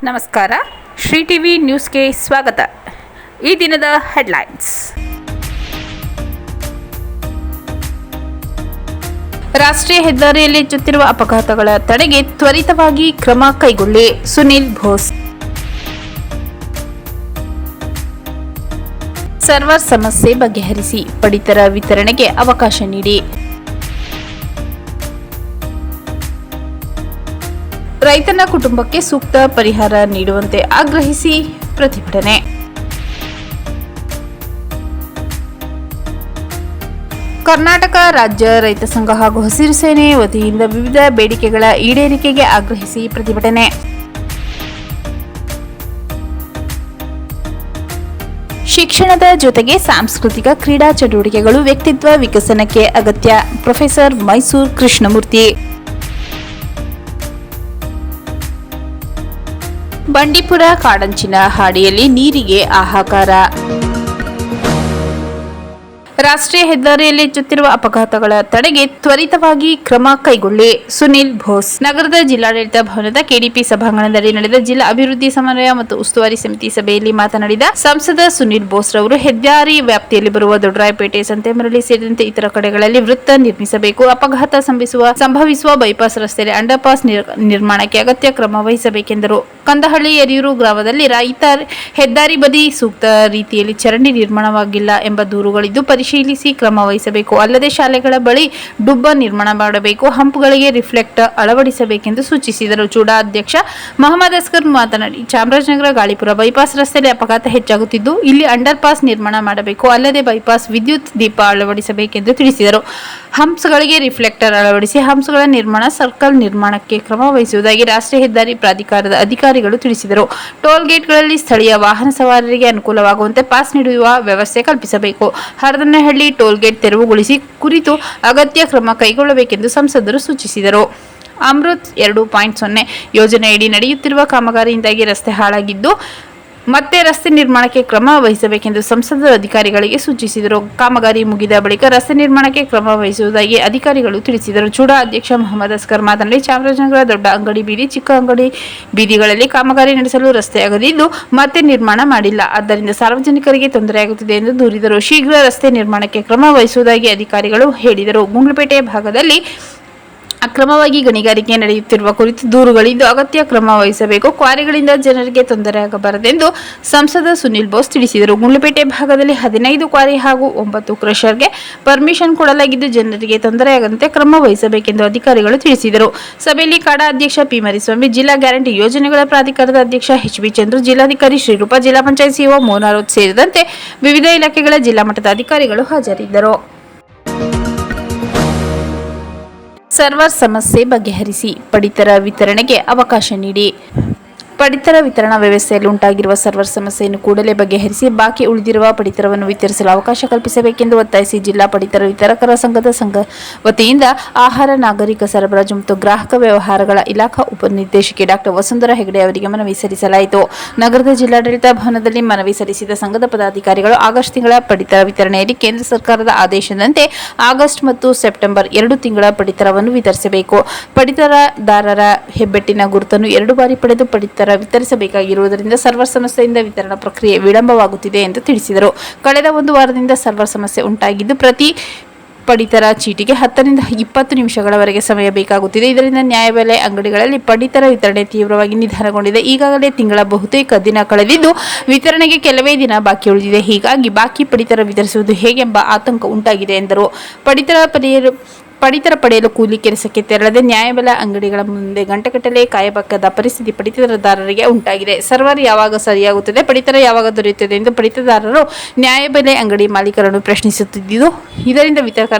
ನಮಸ್ಕಾರ. ಶ್ರೀ ಟಿವಿ ನ್ಯೂಸ್ಗೆ ಸ್ವಾಗತ. ಈ ದಿನದ ಹೆಡ್ಲೈನ್ಸ್. ರಾಷ್ಟ್ರೀಯ ಹೆದ್ದಾರಿಯಲ್ಲಿ ಹೆಚ್ಚುತ್ತಿರುವ ಅಪಘಾತಗಳ ತಡೆಗೆ ತ್ವರಿತವಾಗಿ ಕ್ರಮ ಕೈಗೊಳ್ಳಿ, ಸುನಿಲ್ ಬೋಸ್. ಸರ್ವರ್ ಸಮಸ್ಯೆ ಬಗೆಹರಿಸಿ, ಪಡಿತರ ವಿತರಣೆಗೆ ಅವಕಾಶ ನೀಡಿ. ರೈತನ ಕುಟುಂಬಕ್ಕೆ ಸೂಕ್ತ ಪರಿಹಾರ ನೀಡುವಂತೆ ಆಗ್ರಹಿಸಿ ಪ್ರತಿಭಟನೆ. ಕರ್ನಾಟಕ ರಾಜ್ಯ ರೈತ ಸಂಘ ಹಾಗೂ ಹಸಿರು ಸೇನೆ ವತಿಯಿಂದ ವಿವಿಧ ಬೇಡಿಕೆಗಳ ಈಡೇರಿಕೆಗೆ ಆಗ್ರಹಿಸಿ ಪ್ರತಿಭಟನೆ. ಶಿಕ್ಷಣದ ಜೊತೆಗೆ ಸಾಂಸ್ಕೃತಿಕ ಕ್ರೀಡಾ ಚಟುವಟಿಕೆಗಳು ವ್ಯಕ್ತಿತ್ವ ವಿಕಸನಕ್ಕೆ ಅಗತ್ಯ, ಪ್ರೊಫೆಸರ್ ಮೈಸೂರು ಕೃಷ್ಣಮೂರ್ತಿ. ಬಂಡೀಪುರ ಕಾಡಂಚಿನ ಹಾಡಿಯಲ್ಲಿ ನೀರಿಗೆ ಹಾಹಾಕಾರ. ರಾಷ್ಟ್ರೀಯ ಹೆದ್ದಾರಿಯಲ್ಲಿ ಹೆಚ್ಚುತ್ತಿರುವ ಅಪಘಾತಗಳ ತಡೆಗೆ ತ್ವರಿತವಾಗಿ ಕ್ರಮ ಕೈಗೊಳ್ಳಿ, ಸುನಿಲ್ ಬೋಸ್. ನಗರದ ಜಿಲ್ಲಾಡಳಿತ ಭವನದ ಕೆಡಿಪಿ ಸಭಾಂಗಣದಲ್ಲಿ ನಡೆದ ಜಿಲ್ಲಾ ಅಭಿವೃದ್ಧಿ ಸಮನ್ವಯ ಮತ್ತು ಉಸ್ತುವಾರಿ ಸಮಿತಿ ಸಭೆಯಲ್ಲಿ ಮಾತನಾಡಿದ ಸಂಸದ ಸುನಿಲ್ ಬೋಸ್ ರವರು ಹೆದ್ದಾರಿ ವ್ಯಾಪ್ತಿಯಲ್ಲಿ ಬರುವ ದೊಡ್ಡರಾಯಪೇಟೆ, ಸಂತೆಮರಳಿ ಸೇರಿದಂತೆ ಇತರ ಕಡೆಗಳಲ್ಲಿ ವೃತ್ತ ನಿರ್ಮಿಸಬೇಕು. ಅಪಘಾತ ಸಂಭವಿಸುವ ಬೈಪಾಸ್ ರಸ್ತೆಯಲ್ಲಿ ಅಂಡರ್ಪಾಸ್ ನಿರ್ಮಾಣಕ್ಕೆ ಅಗತ್ಯ ಕ್ರಮ ವಹಿಸಬೇಕೆಂದರು. ಕಂದಹಳ್ಳಿ ಯರಿಯೂರು ಗ್ರಾಮದಲ್ಲಿ ಹೆದ್ದಾರಿ ಬದಿ ಸೂಕ್ತ ರೀತಿಯಲ್ಲಿ ಚರಂಡಿ ನಿರ್ಮಾಣವಾಗಿಲ್ಲ ಎಂಬ ದೂರುಗಳಿದ್ದು ಪರಿಶೀಲಿಸಿ ಕ್ರಮ ವಹಿಸಬೇಕು. ಅಲ್ಲದೆ ಶಾಲೆಗಳ ಬಳಿ ಡುಬ್ಬ ನಿರ್ಮಾಣ ಮಾಡಬೇಕು, ಹಂಪ್ಗಳಿಗೆ ರಿಫ್ಲೆಕ್ಟರ್ ಅಳವಡಿಸಬೇಕೆಂದು ಸೂಚಿಸಿದರು. ಚೂಡಾ ಅಧ್ಯಕ್ಷ ಮೊಹಮ್ಮದ್ ಅಸ್ಗರ್ ಮಾತನಾಡಿ, ಚಾಮರಾಜನಗರ ಗಾಳಿಪುರ ಬೈಪಾಸ್ ರಸ್ತೆಯಲ್ಲಿ ಅಪಘಾತ ಹೆಚ್ಚಾಗುತ್ತಿದ್ದು ಇಲ್ಲಿ ಅಂಡರ್ ಪಾಸ್ ನಿರ್ಮಾಣ ಮಾಡಬೇಕು. ಅಲ್ಲದೆ ಬೈಪಾಸ್ ವಿದ್ಯುತ್ ದೀಪ ಅಳವಡಿಸಬೇಕೆಂದು ತಿಳಿಸಿದರು. ಹಂಪ್ಸ್ಗಳಿಗೆ ರಿಫ್ಲೆಕ್ಟರ್ ಅಳವಡಿಸಿ ಹಂಪ್ಸ್ಗಳ ನಿರ್ಮಾಣ, ಸರ್ಕಲ್ ನಿರ್ಮಾಣಕ್ಕೆ ಕ್ರಮ ವಹಿಸುವುದಾಗಿ ರಾಷ್ಟ್ರೀಯ ಹೆದ್ದಾರಿ ಪ್ರಾಧಿಕಾರದ ಅಧಿಕಾರಿಗಳು ತಿಳಿಸಿದರು. ಟೋಲ್ ಗೇಟ್ಗಳಲ್ಲಿ ಸ್ಥಳೀಯ ವಾಹನ ಸವಾರರಿಗೆ ಅನುಕೂಲವಾಗುವಂತೆ ಪಾಸ್ ನೀಡುವ ವ್ಯವಸ್ಥೆ ಕಲ್ಪಿಸಬೇಕು. ಹರದನಹಳ್ಳಿ ಟೋಲ್ ಗೇಟ್ ತೆರವುಗೊಳಿಸಿ ಕುರಿತು ಅಗತ್ಯ ಕ್ರಮ ಕೈಗೊಳ್ಳಬೇಕೆಂದು ಸಂಸದರು ಸೂಚಿಸಿದರು. ಅಮೃತ್ 2.0 ಯೋಜನೆಯಡಿ ನಡೆಯುತ್ತಿರುವ ಕಾಮಗಾರಿಯಿಂದಾಗಿ ರಸ್ತೆ ಹಾಳಾಗಿದ್ದು ಮತ್ತೆ ರಸ್ತೆ ನಿರ್ಮಾಣಕ್ಕೆ ಕ್ರಮ ವಹಿಸಬೇಕೆಂದು ಸಂಸದರು ಅಧಿಕಾರಿಗಳಿಗೆ ಸೂಚಿಸಿದರು. ಕಾಮಗಾರಿ ಮುಗಿದ ಬಳಿಕ ರಸ್ತೆ ನಿರ್ಮಾಣಕ್ಕೆ ಕ್ರಮ ವಹಿಸುವುದಾಗಿ ಅಧಿಕಾರಿಗಳು ತಿಳಿಸಿದರು. ಚೂಡಾ ಅಧ್ಯಕ್ಷ ಮೊಹಮ್ಮದ್ ಅಸ್ಗರ್ ಮಾತನಾಡಿ, ಚಾಮರಾಜನಗರ ದೊಡ್ಡ ಅಂಗಡಿ ಬೀದಿ, ಚಿಕ್ಕ ಅಂಗಡಿ ಬೀದಿಗಳಲ್ಲಿ ಕಾಮಗಾರಿ ನಡೆಸಲು ರಸ್ತೆ ಅಗದಿದ್ದು ಮತ್ತೆ ನಿರ್ಮಾಣ ಮಾಡಿಲ್ಲ. ಆದ್ದರಿಂದ ಸಾರ್ವಜನಿಕರಿಗೆ ತೊಂದರೆಯಾಗುತ್ತಿದೆ ಎಂದು ದೂರಿದರು. ಶೀಘ್ರ ರಸ್ತೆ ನಿರ್ಮಾಣಕ್ಕೆ ಕ್ರಮ ವಹಿಸುವುದಾಗಿ ಅಧಿಕಾರಿಗಳು ಹೇಳಿದರು. ಗುಂಡ್ಲುಪೇಟೆ ಭಾಗದಲ್ಲಿ ಅಕ್ರಮವಾಗಿ ಗಣಿಗಾರಿಕೆ ನಡೆಯುತ್ತಿರುವ ಕುರಿತು ದೂರುಗಳಿದ್ದು ಅಗತ್ಯ ಕ್ರಮ ವಹಿಸಬೇಕು. ಕ್ವಾರಿಗಳಿಂದ ಜನರಿಗೆ ತೊಂದರೆಯಾಗಬಾರದೆಂದು ಸಂಸದ ಸುನಿಲ್ ಬೋಸ್ ತಿಳಿಸಿದರು. ಗುಂಡ್ಲುಪೇಟೆ ಭಾಗದಲ್ಲಿ 15 ಕ್ವಾರಿ ಹಾಗೂ 9 ಕ್ರಷರ್ಗೆ ಪರ್ಮಿಷನ್ ಕೊಡಲಾಗಿದ್ದು ಜನರಿಗೆ ತೊಂದರೆಯಾಗದಂತೆ ಕ್ರಮ ವಹಿಸಬೇಕೆಂದು ಅಧಿಕಾರಿಗಳು ತಿಳಿಸಿದರು. ಸಭೆಯಲ್ಲಿ ಕಾಡಾ ಅಧ್ಯಕ್ಷ ಪಿ ಮರಿಸ್ವಾಮಿ, ಜಿಲ್ಲಾ ಗ್ಯಾರಂಟಿ ಯೋಜನೆಗಳ ಪ್ರಾಧಿಕಾರದ ಅಧ್ಯಕ್ಷ ಎಚ್.ಬಿ. ಚಂದ್ರು, ಜಿಲ್ಲಾಧಿಕಾರಿ ಶ್ರೀರೂಪ, ಜಿಲ್ಲಾ ಪಂಚಾಯತ್ ಸಿಇಒ ಮೋನಾರೋತ್ ಸೇರಿದಂತೆ ವಿವಿಧ ಇಲಾಖೆಗಳ ಜಿಲ್ಲಾ ಮಟ್ಟದ ಅಧಿಕಾರಿಗಳು ಹಾಜರಿದ್ದರು. ಸರ್ವರ್ ಸಮಸ್ಯೆ ಬಗೆಹರಿಸಿ, ಪಡಿತರ ವಿತರಣೆಗೆ ಅವಕಾಶ ನೀಡಿ. ಪಡಿತರ ವಿತರಣಾ ವ್ಯವಸ್ಥೆಯಲ್ಲಿ ಉಂಟಾಗಿರುವ ಸರ್ವರ್ ಸಮಸ್ಯೆಯನ್ನು ಕೂಡಲೇ ಬಗೆಹರಿಸಿ ಬಾಕಿ ಉಳಿದಿರುವ ಪಡಿತರವನ್ನು ವಿತರಿಸಲು ಅವಕಾಶ ಕಲ್ಪಿಸಬೇಕೆಂದು ಒತ್ತಾಯಿಸಿ ಜಿಲ್ಲಾ ಪಡಿತರ ವಿತರಕರ ಸಂಘದ ವತಿಯಿಂದ ಆಹಾರ, ನಾಗರಿಕ ಸರಬರಾಜು ಮತ್ತು ಗ್ರಾಹಕ ವ್ಯವಹಾರಗಳ ಇಲಾಖಾ ಉಪನಿರ್ದೇಶಕಿ ಡಾಕ್ಟರ್ ವಸುಂಧರಾ ಹೆಗಡೆ ಅವರಿಗೆ ಮನವಿ ಸಲ್ಲಿಸಲಾಯಿತು. ನಗರದ ಜಿಲ್ಲಾಡಳಿತ ಭವನದಲ್ಲಿ ಮನವಿ ಸಲ್ಲಿಸಿದ ಸಂಘದ ಪದಾಧಿಕಾರಿಗಳು ಆಗಸ್ಟ್ ತಿಂಗಳ ಪಡಿತರ ವಿತರಣೆಯಲ್ಲಿ ಕೇಂದ್ರ ಸರ್ಕಾರದ ಆದೇಶದಂತೆ ಆಗಸ್ಟ್ ಮತ್ತು ಸೆಪ್ಟೆಂಬರ್ 2 ತಿಂಗಳ ಪಡಿತರವನ್ನು ವಿತರಿಸಬೇಕು. ಪಡಿತರದಾರರ ಹೆಬ್ಬೆಟ್ಟಿನ ಗುರುತನ್ನು 2 ಬಾರಿ ಪಡೆದು ಪಡಿತರ ವಿತರಿಸಬೇಕಾಗಿರುವುದರಿಂದ ಸರ್ವರ್ ಸಮಸ್ಯೆಯಿಂದ ವಿತರಣಾ ಪ್ರಕ್ರಿಯೆ ವಿಳಂಬವಾಗುತ್ತಿದೆ ಎಂದು ತಿಳಿಸಿದರು. ಕಳೆದ 1 ವಾರದಿಂದ ಸರ್ವರ್ ಸಮಸ್ಯೆ ಉಂಟಾಗಿದ್ದು ಪ್ರತಿ ಪಡಿತರ ಚೀಟಿಗೆ 10 ರಿಂದ 20 ನಿಮಿಷಗಳವರೆಗೆ ಸಮಯ ಬೇಕಾಗುತ್ತಿದೆ. ಇದರಿಂದ ನ್ಯಾಯಬೆಲೆ ಅಂಗಡಿಗಳಲ್ಲಿ ಪಡಿತರ ವಿತರಣೆ ತೀವ್ರವಾಗಿ ನಿಧಾನಗೊಂಡಿದೆ. ಈಗಾಗಲೇ ತಿಂಗಳ ಬಹುತೇಕ ದಿನ ಕಳೆದಿದ್ದು ವಿತರಣೆಗೆ ಕೆಲವೇ ದಿನ ಬಾಕಿ ಉಳಿದಿದೆ. ಹೀಗಾಗಿ ಬಾಕಿ ಪಡಿತರ ವಿತರಿಸುವುದು ಹೇಗೆಂಬ ಆತಂಕ ಉಂಟಾಗಿದೆ ಎಂದರು. ಪಡಿತರ ಪಡೆಯಲು ಕೂಲಿ ಕೆಲಸಕ್ಕೆ ತೆರಳದೆ ನ್ಯಾಯಬೆಲೆ ಅಂಗಡಿಗಳ ಮುಂದೆ ಗಂಟೆಗಟ್ಟಲೆ ಕಾಯಬೇಕಾದ ಪರಿಸ್ಥಿತಿ ಪಡಿತರದಾರರಿಗೆ ಉಂಟಾಗಿದೆ. ಸರ್ವರ್ ಯಾವಾಗ ಸರಿಯಾಗುತ್ತದೆ, ಪಡಿತರ ಯಾವಾಗ ದೊರೆಯುತ್ತದೆ ಎಂದು ಪಡಿತರದಾರರು ನ್ಯಾಯಬೆಲೆ ಅಂಗಡಿ ಮಾಲೀಕರನ್ನು ಪ್ರಶ್ನಿಸುತ್ತಿದ್ದು ಇದರಿಂದ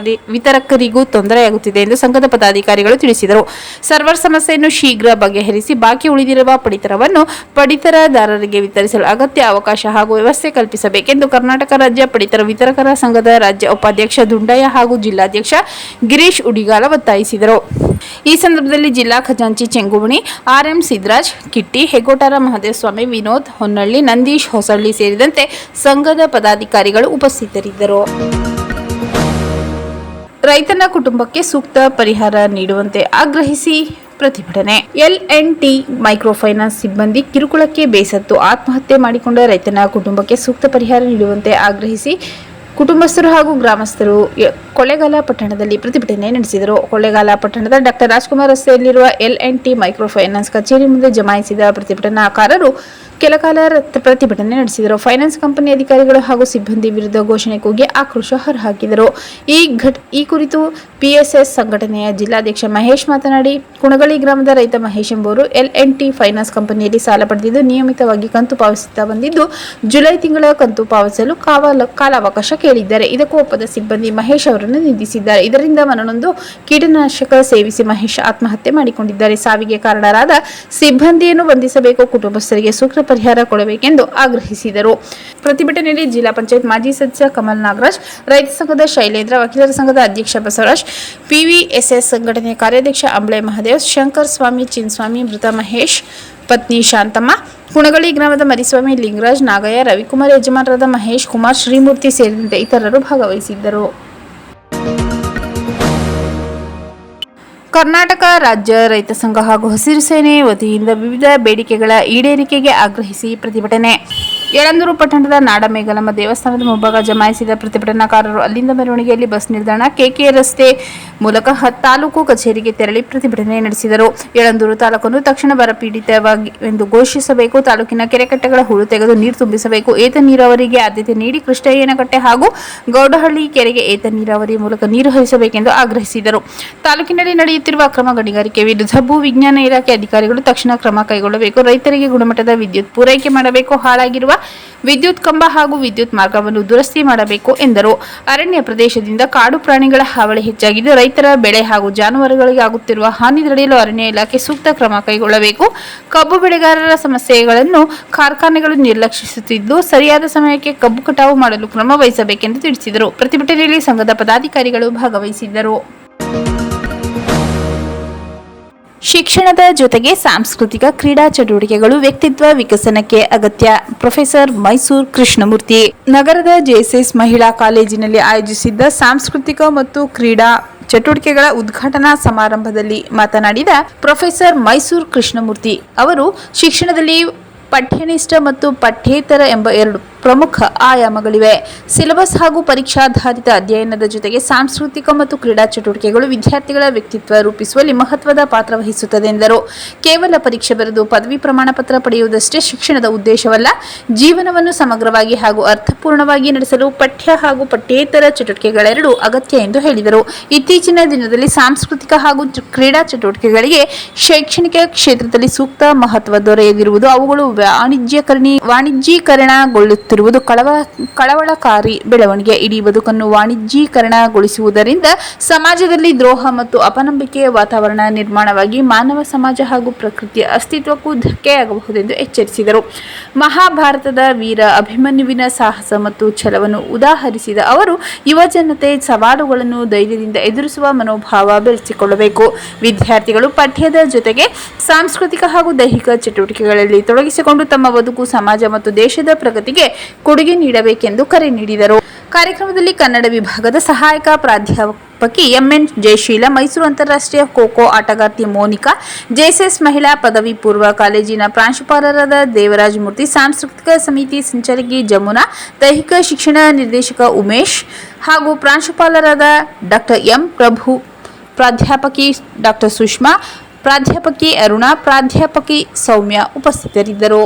ವಿತರಕರಿಗೂ ತೊಂದರೆಯಾಗುತ್ತಿದೆ ಎಂದು ಸಂಘದ ಪದಾಧಿಕಾರಿಗಳು ತಿಳಿಸಿದರು. ಸರ್ವರ್ ಸಮಸ್ಯೆಯನ್ನು ಶೀಘ್ರ ಬಗೆಹರಿಸಿ ಬಾಕಿ ಉಳಿದಿರುವ ಪಡಿತರವನ್ನು ಪಡಿತರದಾರರಿಗೆ ವಿತರಿಸಲು ಅಗತ್ಯ ಅವಕಾಶ ಹಾಗೂ ವ್ಯವಸ್ಥೆ ಕಲ್ಪಿಸಬೇಕೆಂದು ಕರ್ನಾಟಕ ರಾಜ್ಯ ಪಡಿತರ ವಿತರಕರ ಸಂಘದ ರಾಜ್ಯ ಉಪಾಧ್ಯಕ್ಷ ದುಂಡಯ್ಯ ಹಾಗೂ ಜಿಲ್ಲಾಧ್ಯಕ್ಷ ಗಿರೀಶ್ ಉಡಿಗಾಲ ಒತ್ತಾಯಿಸಿದರು. ಈ ಸಂದರ್ಭದಲ್ಲಿ ಜಿಲ್ಲಾ ಖಜಾಂಚಿ ಚೆಂಗುಮಣಿ, ಆರ್ಎಂ ಸಿದ್ದರಾಜ್, ಕಿಟ್ಟಿ, ಹೆಗ್ಗೋಟಾರ ಮಹದೇವಸ್ವಾಮಿ, ವಿನೋದ್ ಹೊನ್ನಳ್ಳಿ, ನಂದೀಶ್ ಹೊಸಳ್ಳಿ ಸೇರಿದಂತೆ ಸಂಘದ ಪದಾಧಿಕಾರಿಗಳು ಉಪಸ್ಥಿತರಿದ್ದರು. ರೈತನ ಕುಟುಂಬಕ್ಕೆ ಸೂಕ್ತ ಪರಿಹಾರ ನೀಡುವಂತೆ ಆಗ್ರಹಿಸಿ ಪ್ರತಿಭಟನೆ. L&T ಮೈಕ್ರೋ ಫೈನಾನ್ಸ್ ಸಿಬ್ಬಂದಿ ಕಿರುಕುಳಕ್ಕೆ ಬೇಸತ್ತು ಆತ್ಮಹತ್ಯೆ ಮಾಡಿಕೊಂಡ ರೈತನ ಕುಟುಂಬಕ್ಕೆ ಸೂಕ್ತ ಪರಿಹಾರ ನೀಡುವಂತೆ ಆಗ್ರಹಿಸಿ ಕುಟುಂಬಸ್ಥರು ಹಾಗೂ ಗ್ರಾಮಸ್ಥರು ಕೊಳ್ಳೇಗಾಲ ಪಟ್ಟಣದಲ್ಲಿ ಪ್ರತಿಭಟನೆ ನಡೆಸಿದರು. ಕೊಳ್ಳೇಗಾಲ ಪಟ್ಟಣದ ಡಾಕ್ಟರ್ ರಾಜ್ಕುಮಾರ್ ರಸ್ತೆಯಲ್ಲಿರುವ L&T ಮೈಕ್ರೋ ಫೈನಾನ್ಸ್ ಕಚೇರಿ ಮುಂದೆ ಜಮಾಯಿಸಿದ ಪ್ರತಿಭಟನಾಕಾರರು ಕೆಲಕಾಲ ಪ್ರತಿಭಟನೆ ನಡೆಸಿದರು. ಫೈನಾನ್ಸ್ ಕಂಪನಿ ಅಧಿಕಾರಿಗಳು ಹಾಗೂ ಸಿಬ್ಬಂದಿ ವಿರುದ್ಧ ಘೋಷಣೆ ಕೂಗಿ ಆಕ್ರೋಶ ಹೊರಹಾಕಿದರು. ಈ ಕುರಿತು PSS ಸಂಘಟನೆಯ ಜಿಲ್ಲಾಧ್ಯಕ್ಷ ಮಹೇಶ್ ಮಾತನಾಡಿ, ಕುಣಗಳಿ ಗ್ರಾಮದ ರೈತ ಮಹೇಶ್ ಎಂಬುವರು L&T ಫೈನಾನ್ಸ್ ಕಂಪನಿಯಲ್ಲಿ ಸಾಲ ಪಡೆದಿದ್ದು ನಿಯಮಿತವಾಗಿ ಕಂತು ಪಾವತಿಸುತ್ತಾ ಬಂದಿದ್ದು, ಜುಲೈ ತಿಂಗಳ ಕಂತು ಪಾವತಿಸಲು ಕಾಲಾವಕಾಶ ಕೇಳಿದ್ದಾರೆ. ಇದಕ್ಕೂ ಒಪ್ಪದ ಸಿಬ್ಬಂದಿ ಮಹೇಶ್ ಅವರನ್ನು ನಿಂದಿಸಿದ್ದಾರೆ. ಇದರಿಂದ ಮನನೊಂದು ಕೀಟನಾಶಕ ಸೇವಿಸಿ ಮಹೇಶ್ ಆತ್ಮಹತ್ಯೆ ಮಾಡಿಕೊಂಡಿದ್ದಾರೆ. ಸಾವಿಗೆ ಕಾರಣರಾದ ಸಿಬ್ಬಂದಿಯನ್ನು ಬಂಧಿಸಬೇಕು, ಕುಟುಂಬಸ್ಥರಿಗೆ ಸೂಕ್ತ ಪರಿಹಾರ ಕೊಡಬೇಕೆಂದು ಆಗ್ರಹಿಸಿದರು. ಪ್ರತಿಭಟನೆಯಲ್ಲಿ ಜಿಲ್ಲಾ ಪಂಚಾಯತ್ ಮಾಜಿ ಸದಸ್ಯ ಕಮಲ್ ನಾಗರಾಜ್, ರೈತ ಸಂಘದ ಶೈಲೇಂದ್ರ, ವಕೀಲರ ಸಂಘದ ಅಧ್ಯಕ್ಷ ಬಸವರಾಜ್, PVSS ಸಂಘಟನೆ ಕಾರ್ಯಾಧ್ಯಕ್ಷ ಅಂಬ್ಳೆ ಮಹದೇವ್, ಶಂಕರ್ ಸ್ವಾಮಿ, ಚಿನ್ಸ್ವಾಮಿ, ಮೃತ ಮಹೇಶ್ ಪತ್ನಿ ಶಾಂತಮ್ಮ, ಕುಣಗಳಿ ಗ್ರಾಮದ ಮರಿಸ್ವಾಮಿ, ಲಿಂಗರಾಜ್, ನಾಗಯ್ಯ, ರವಿಕುಮಾರ್, ಯಜಮಾನರಾದ ಮಹೇಶ್ ಕುಮಾರ್, ಶ್ರೀಮೂರ್ತಿ ಸೇರಿದಂತೆ ಇತರರು ಭಾಗವಹಿಸಿದ್ದರು. ಕರ್ನಾಟಕ ರಾಜ್ಯ ರೈತ ಸಂಘ ಹಾಗೂ ಹಸಿರು ಸೇನೆ ವತಿಯಿಂದ ವಿವಿಧ ಬೇಡಿಕೆಗಳ ಈಡೇರಿಕೆಗೆ ಆಗ್ರಹಿಸಿ ಪ್ರತಿಭಟನೆ. ಯಳಂದೂರು ಪಟ್ಟಣದ ನಾಡಮೇಗಲಮ್ಮ ದೇವಸ್ಥಾನದ ಮುಂಭಾಗ ಜಮಾಯಿಸಿದ ಪ್ರತಿಭಟನಾಕಾರರು ಅಲ್ಲಿಂದ ಮೆರವಣಿಗೆಯಲ್ಲಿ ಬಸ್ ನಿಲ್ದಾಣ KK ರಸ್ತೆ ಮೂಲಕ ತಾಲೂಕು ಕಚೇರಿಗೆ ತೆರಳಿ ಪ್ರತಿಭಟನೆ ನಡೆಸಿದರು. ಯಳಂದೂರು ತಾಲೂಕನ್ನು ತಕ್ಷಣ ಬರಪೀಡಿತವಾಗಿ ಎಂದು ಘೋಷಿಸಬೇಕು, ತಾಲೂಕಿನ ಕೆರೆಕಟ್ಟೆಗಳ ಹೂಳು ತೆಗೆದು ನೀರು ತುಂಬಿಸಬೇಕು, ಏತ ನೀರಾವರಿಗೆ ಆದ್ಯತೆ ನೀಡಿ ಕೃಷ್ಣಯ್ಯನಕಟ್ಟೆ ಹಾಗೂ ಗೌಡಹಳ್ಳಿ ಕೆರೆಗೆ ಏತ ನೀರಾವರಿ ಮೂಲಕ ನೀರು ಹರಿಸಬೇಕೆಂದು ಆಗ್ರಹಿಸಿದರು. ತಾಲೂಕಿನಲ್ಲಿ ನಡೆಯುತ್ತಿರುವ ಅಕ್ರಮ ಗಣಿಗಾರಿಕೆ ವಿರುದ್ಧ ಭೂ ವಿಜ್ಞಾನ ಇಲಾಖೆ ಅಧಿಕಾರಿಗಳು ತಕ್ಷಣ ಕ್ರಮ ಕೈಗೊಳ್ಳಬೇಕು, ರೈತರಿಗೆ ಗುಣಮಟ್ಟದ ವಿದ್ಯುತ್ ಪೂರೈಕೆ ಮಾಡಬೇಕು, ಹಾಳಾಗಿರುವ ವಿದ್ಯುತ್ ಕಂಬ ಹಾಗೂ ವಿದ್ಯುತ್ ಮಾರ್ಗವನ್ನು ದುರಸ್ತಿ ಮಾಡಬೇಕು ಎಂದರು. ಅರಣ್ಯ ಪ್ರದೇಶದಿಂದ ಕಾಡು ಪ್ರಾಣಿಗಳ ಹಾವಳಿ ಹೆಚ್ಚಾಗಿದ್ದು, ರೈತರ ಬೆಳೆ ಹಾಗೂ ಜಾನುವಾರುಗಳಿಗೆ ಆಗುತ್ತಿರುವ ಹಾನಿ ತಡೆಯಲು ಅರಣ್ಯ ಇಲಾಖೆ ಸೂಕ್ತ ಕ್ರಮ ಕೈಗೊಳ್ಳಬೇಕು. ಕಬ್ಬು ಬೆಳೆಗಾರರ ಸಮಸ್ಯೆಗಳನ್ನು ಕಾರ್ಖಾನೆಗಳು ನಿರ್ಲಕ್ಷಿಸುತ್ತಿದ್ದು, ಸರಿಯಾದ ಸಮಯಕ್ಕೆ ಕಬ್ಬು ಕಟಾವು ಮಾಡಲು ಕ್ರಮ ವಹಿಸಬೇಕೆಂದು ತಿಳಿಸಿದರು. ಪ್ರತಿಭಟನೆಯಲ್ಲಿ ಸಂಘದ ಪದಾಧಿಕಾರಿಗಳು ಭಾಗವಹಿಸಿದ್ದರು. ಶಿಕ್ಷಣದ ಜೊತೆಗೆ ಸಾಂಸ್ಕೃತಿಕ ಕ್ರೀಡಾ ಚಟುವಟಿಕೆಗಳು ವ್ಯಕ್ತಿತ್ವ ವಿಕಸನಕ್ಕೆ ಅಗತ್ಯ. ಪ್ರೊಫೆಸರ್ ಮೈಸೂರು ಕೃಷ್ಣಮೂರ್ತಿ ನಗರದ JSS ಮಹಿಳಾ ಕಾಲೇಜಿನಲ್ಲಿ ಆಯೋಜಿಸಿದ್ದ ಸಾಂಸ್ಕೃತಿಕ ಮತ್ತು ಕ್ರೀಡಾ ಚಟುವಟಿಕೆಗಳ ಉದ್ಘಾಟನಾ ಸಮಾರಂಭದಲ್ಲಿ ಮಾತನಾಡಿದ ಪ್ರೊಫೆಸರ್ ಮೈಸೂರು ಕೃಷ್ಣಮೂರ್ತಿ ಅವರು, ಶಿಕ್ಷಣದಲ್ಲಿ ಪಠ್ಯನಿಷ್ಠ ಮತ್ತು ಪಠ್ಯೇತರ ಎಂಬ ಎರಡು ಪ್ರಮುಖ ಆಯಾಮಗಳಿವೆ. ಸಿಲೆಬಸ್ ಹಾಗೂ ಪರೀಕ್ಷಾಧಾರಿತ ಅಧ್ಯಯನದ ಜೊತೆಗೆ ಸಾಂಸ್ಕೃತಿಕ ಮತ್ತು ಕ್ರೀಡಾ ಚಟುವಟಿಕೆಗಳು ವಿದ್ಯಾರ್ಥಿಗಳ ವ್ಯಕ್ತಿತ್ವ ರೂಪಿಸುವಲ್ಲಿ ಮಹತ್ವದ ಪಾತ್ರ ವಹಿಸುತ್ತದೆ ಎಂದರು. ಕೇವಲ ಪರೀಕ್ಷೆ ಬರೆದು ಪದವಿ ಪ್ರಮಾಣ ಪತ್ರ ಪಡೆಯುವುದಷ್ಟೇ ಶಿಕ್ಷಣದ ಉದ್ದೇಶವಲ್ಲ, ಜೀವನವನ್ನು ಸಮಗ್ರವಾಗಿ ಹಾಗೂ ಅರ್ಥಪೂರ್ಣವಾಗಿ ನಡೆಸಲು ಪಠ್ಯ ಹಾಗೂ ಪಠ್ಯೇತರ ಚಟುವಟಿಕೆಗಳೆರಡೂ ಅಗತ್ಯ ಎಂದು ಹೇಳಿದರು. ಇತ್ತೀಚಿನ ದಿನದಲ್ಲಿ ಸಾಂಸ್ಕೃತಿಕ ಹಾಗೂ ಕ್ರೀಡಾ ಚಟುವಟಿಕೆಗಳಿಗೆ ಶೈಕ್ಷಣಿಕ ಕ್ಷೇತ್ರದಲ್ಲಿ ಸೂಕ್ತ ಮಹತ್ವ ದೊರೆಯದಿರುವುದು, ಅವುಗಳು ವಾಣಿಜ್ಯೀಕರಣಗೊಳ್ಳುತ್ತಿರುವುದು ಕಳವಳಕಾರಿ ಬೆಳವಣಿಗೆ. ಇಡೀ ಬದುಕನ್ನು ವಾಣಿಜ್ಯೀಕರಣಗೊಳಿಸುವುದರಿಂದ ಸಮಾಜದಲ್ಲಿ ದ್ರೋಹ ಮತ್ತು ಅಪನಂಬಿಕೆಯ ವಾತಾವರಣ ನಿರ್ಮಾಣವಾಗಿ ಮಾನವ ಸಮಾಜ ಹಾಗೂ ಪ್ರಕೃತಿಯ ಅಸ್ತಿತ್ವಕ್ಕೂ ಧಕ್ಕೆಯಾಗಬಹುದೆಂದು ಎಚ್ಚರಿಸಿದರು. ಮಹಾಭಾರತದ ವೀರ ಅಭಿಮನ್ಯುವಿನ ಸಾಹಸ ಮತ್ತು ಛಲವನ್ನು ಉದಾಹರಿಸಿದ ಅವರು, ಯುವಜನತೆ ಸವಾಲುಗಳನ್ನು ಧೈರ್ಯದಿಂದ ಎದುರಿಸುವ ಮನೋಭಾವ ಬೆಳೆಸಿಕೊಳ್ಳಬೇಕು. ವಿದ್ಯಾರ್ಥಿಗಳು ಪಠ್ಯದ ಜೊತೆಗೆ ಸಾಂಸ್ಕೃತಿಕ ಹಾಗೂ ದೈಹಿಕ ಚಟುವಟಿಕೆಗಳಲ್ಲಿ ತೊಡಗಿಸಿಕೊಂಡು ತಮ್ಮ ಬದುಕು, ಸಮಾಜ ಮತ್ತು ದೇಶದ ಪ್ರಗತಿಗೆ ಕೊಡುಗೆ ನೀಡಬೇಕೆಂದು ಕರೆ ನೀಡಿದರು. ಕಾರ್ಯಕ್ರಮದಲ್ಲಿ ಕನ್ನಡ ವಿಭಾಗದ ಸಹಾಯಕ ಪ್ರಾಧ್ಯಾಪಕಿ MN ಜಯಶೀಲ, ಮೈಸೂರು ಅಂತಾರಾಷ್ಟ್ರೀಯ ಖೋ-ಖೋ ಆಟಗಾರ್ತಿ ಮೋನಿಕಾ, JSS ಮಹಿಳಾ ಪದವಿ ಪೂರ್ವ ಕಾಲೇಜಿನ ಪ್ರಾಂಶುಪಾಲರಾದ ದೇವರಾಜ್ ಮೂರ್ತಿ, ಸಾಂಸ್ಕೃತಿಕ ಸಮಿತಿ ಸಂಚಾಲಕಿ ಜಮುನಾ, ದೈಹಿಕ ಶಿಕ್ಷಣ ನಿರ್ದೇಶಕ ಉಮೇಶ್ ಹಾಗೂ ಪ್ರಾಂಶುಪಾಲರಾದ ಡಾ M ಪ್ರಭು, ಪ್ರಾಧ್ಯಾಪಕಿ ಡಾ ಸುಷ್ಮಾ, ಪ್ರಾಧ್ಯಾಪಕಿ ಅರುಣಾ, ಪ್ರಾಧ್ಯಾಪಕಿ ಸೌಮ್ಯ ಉಪಸ್ಥಿತರಿದ್ದರು.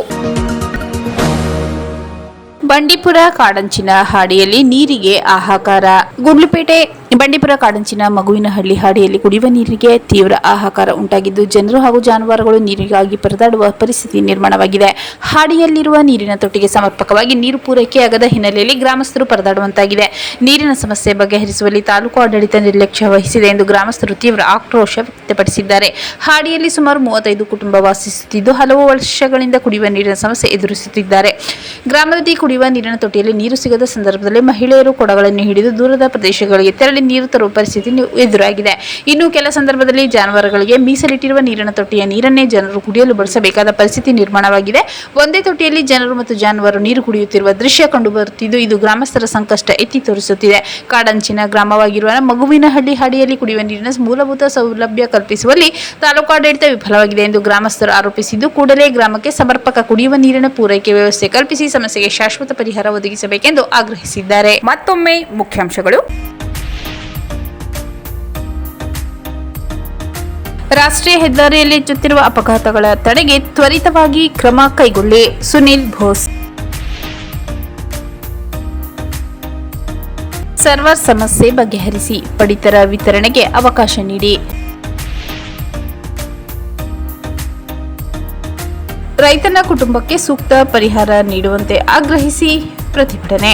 ಬಂಡೀಪುರ ಕಾಡಂಚಿನ ಹಾಡಿಯಲ್ಲಿ ನೀರಿಗೆ ಹಾಹಾಕಾರ. ಗುಂಡ್ಲುಪೇಟೆ ಬಂಡೀಪುರ ಕಾಡಂಚಿನ ಮಗುವಿನಹಳ್ಳಿ ಹಾಡಿಯಲ್ಲಿ ಕುಡಿಯುವ ನೀರಿಗೆ ತೀವ್ರ ಹಾಹಾಕಾರ ಉಂಟಾಗಿದ್ದು, ಜನರು ಹಾಗೂ ಜಾನುವಾರುಗಳು ನೀರಿಗಾಗಿ ಪರದಾಡುವ ಪರಿಸ್ಥಿತಿ ನಿರ್ಮಾಣವಾಗಿದೆ. ಹಾಡಿಯಲ್ಲಿರುವ ನೀರಿನ ತೊಟ್ಟಿಗೆ ಸಮರ್ಪಕವಾಗಿ ನೀರು ಪೂರೈಕೆಯಾಗದ ಹಿನ್ನೆಲೆಯಲ್ಲಿ ಗ್ರಾಮಸ್ಥರು ಪರದಾಡುವಂತಾಗಿದೆ. ನೀರಿನ ಸಮಸ್ಯೆ ಬಗೆಹರಿಸುವಲ್ಲಿ ತಾಲೂಕು ಆಡಳಿತ ನಿರ್ಲಕ್ಷ್ಯ ವಹಿಸಿದೆ ಎಂದು ಗ್ರಾಮಸ್ಥರು ತೀವ್ರ ಆಕ್ರೋಶ ವ್ಯಕ್ತಪಡಿಸಿದ್ದಾರೆ. ಹಾಡಿಯಲ್ಲಿ ಸುಮಾರು 35 ಕುಟುಂಬ ವಾಸಿಸುತ್ತಿದ್ದು, ಹಲವು ವರ್ಷಗಳಿಂದ ಕುಡಿಯುವ ನೀರಿನ ಸಮಸ್ಯೆ ಎದುರಿಸುತ್ತಿದ್ದಾರೆ. ಗ್ರಾಮದಲ್ಲಿ ಕುಡಿಯುವ ನೀರಿನ ತೊಟ್ಟಿಯಲ್ಲಿ ನೀರು ಸಿಗದ ಸಂದರ್ಭದಲ್ಲಿ ಮಹಿಳೆಯರು ಕೊಡಗಳನ್ನು ಹಿಡಿದು ದೂರದ ಪ್ರದೇಶಗಳಿಗೆ ತೆರಳಿ ತೊಟ್ಟಿಗಳಲ್ಲಿ ನೀರು ತರುವ ಪರಿಸ್ಥಿತಿ ಎದುರಾಗಿದೆ. ಇನ್ನು ಕೆಲ ಸಂದರ್ಭದಲ್ಲಿ ಜಾನುವಾರುಗಳಿಗೆ ಮೀಸಲಿಟ್ಟಿರುವ ನೀರಿನ ತೊಟ್ಟಿಯ ನೀರನ್ನೇ ಜನರು ಕುಡಿಯಲು ಬಳಸಬೇಕಾದ ಪರಿಸ್ಥಿತಿ ನಿರ್ಮಾಣವಾಗಿದೆ. ಒಂದೇ ತೊಟ್ಟಿಯಲ್ಲಿ ಜನರು ಮತ್ತು ಜಾನುವಾರು ನೀರು ಕುಡಿಯುತ್ತಿರುವ ದೃಶ್ಯ ಕಂಡುಬರುತ್ತಿದ್ದು, ಇದು ಗ್ರಾಮಸ್ಥರ ಸಂಕಷ್ಟ ಎತ್ತಿ ತೋರಿಸುತ್ತಿದೆ. ಕಾಡಂಚಿನ ಗ್ರಾಮವಾಗಿರುವ ಮಗುವಿನಹಳ್ಳಿ ಹಾಡಿಯಲ್ಲಿ ಕುಡಿಯುವ ನೀರಿನ ಮೂಲಭೂತ ಸೌಲಭ್ಯ ಕಲ್ಪಿಸುವಲ್ಲಿ ತಾಲೂಕಾಡಳಿತ ವಿಫಲವಾಗಿದೆ ಎಂದು ಗ್ರಾಮಸ್ಥರು ಆರೋಪಿಸಿದ್ದು, ಕೂಡಲೇ ಗ್ರಾಮಕ್ಕೆ ಸಮರ್ಪಕ ಕುಡಿಯುವ ನೀರಿನ ಪೂರೈಕೆ ವ್ಯವಸ್ಥೆ ಕಲ್ಪಿಸಿ ಸಮಸ್ಯೆಗೆ ಶಾಶ್ವತ ಪರಿಹಾರ ಒದಗಿಸಬೇಕೆಂದು ಆಗ್ರಹಿಸಿದ್ದಾರೆ. ಮತ್ತೊಮ್ಮೆ ಮುಖ್ಯಾಂಶಗಳು. ರಾಷ್ಟ್ರೀಯ ಹೆದ್ದಾರಿಯಲ್ಲಿ ಹೆಚ್ಚುತ್ತಿರುವ ಅಪಘಾತಗಳ ತಡೆಗೆ ತ್ವರಿತವಾಗಿ ಕ್ರಮ ಕೈಗೊಳ್ಳಿ. ಸುನಿಲ್ ಬೋಸ್. ಸರ್ವರ್ ಸಮಸ್ಯೆ ಬಗೆಹರಿಸಿ, ಪಡಿತರ ವಿತರಣೆಗೆ ಅವಕಾಶ ನೀಡಿ. ರೈತನ ಕುಟುಂಬಕ್ಕೆ ಸೂಕ್ತ ಪರಿಹಾರ ನೀಡುವಂತೆ ಆಗ್ರಹಿಸಿ ಪ್ರತಿಭಟನೆ.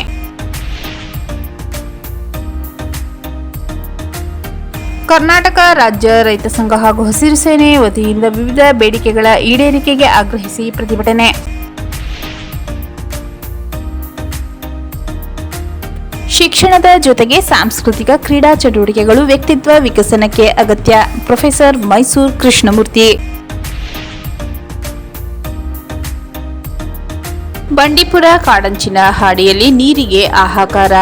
ಕರ್ನಾಟಕ ರಾಜ್ಯ ರೈತ ಸಂಘ ಹಾಗೂ ಹಸಿರು ಸೇನೆ ವತಿಯಿಂದ ವಿವಿಧ ಬೇಡಿಕೆಗಳ ಈಡೇರಿಕೆಗೆ ಆಗ್ರಹಿಸಿ ಪ್ರತಿಭಟನೆ. ಶಿಕ್ಷಣದ ಜೊತೆಗೆ ಸಾಂಸ್ಕೃತಿಕ ಕ್ರೀಡಾ ಚಟುವಟಿಕೆಗಳು ವ್ಯಕ್ತಿತ್ವ ವಿಕಸನಕ್ಕೆ ಅಗತ್ಯ. ಪ್ರೊಫೆಸರ್ ಮೈಸೂರು ಕೃಷ್ಣಮೂರ್ತಿ. ಬಂಡೀಪುರ ಕಾಡಂಚಿನ ಹಾಡಿಯಲ್ಲಿ ನೀರಿಗೆ ಹಾಹಾಕಾರ.